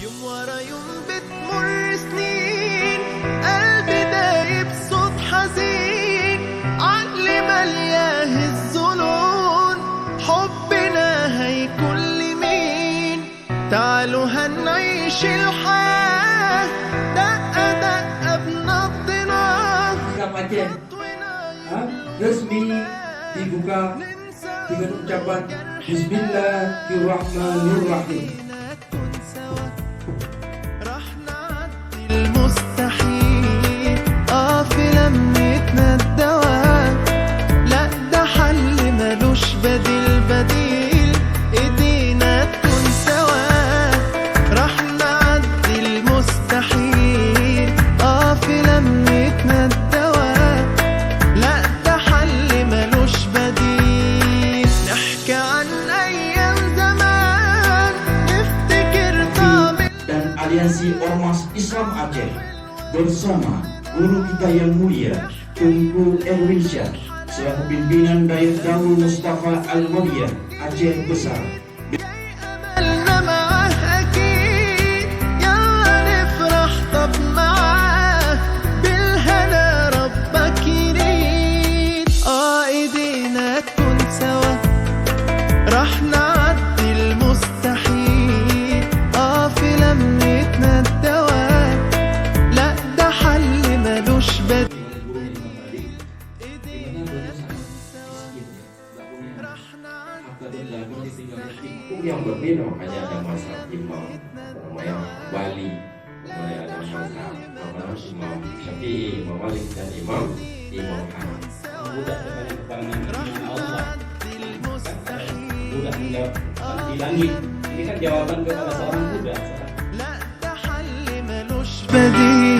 يوم ورا يوم بتمر سنين، قلبي دايب صوت حزين، عقلي ملياه الظنون، حبنا هيكون لمين؟ تعالوا هنعيش الحياة دقة دقة بنبضنا. Resmi dibuka dengan ucapan Bismillahirrahmanirrahim. رح نعدي المستحيل في لمتنا الدواء، لا ده حل ملوش بديل، ايدينا تكون سوا. رح نعدي المستحيل في لمتنا الدواء، لا ده حل ملوش بديل. نحكي عن ايام زمان، نفتكر طعم Dan Aliansi Ormas Islam Aceh bersama guru kita yang mulia Tunku Erwinsyah selaku pimpinan Dayak Darul Mustafa Al-Mulia Aceh Besar. أملنا معاه أكيد، يلا نفرح طب معاه، بالهنا ربك يريد. إيدينا تكون سوا، رح نعدي المستحيل في لمتنا الدواء، لا ده حل ملوش بديل. Yang berbeda hanya ada mazhab Imam Bali, kemudian ada mazhab Imam Syafi'i, Imam Malik dan Imam Hanafi. Budak kepada Allah, budak menjawab di langit. Ini kan jawaban kepada seorang budak. لا ده حل ملوش بديل.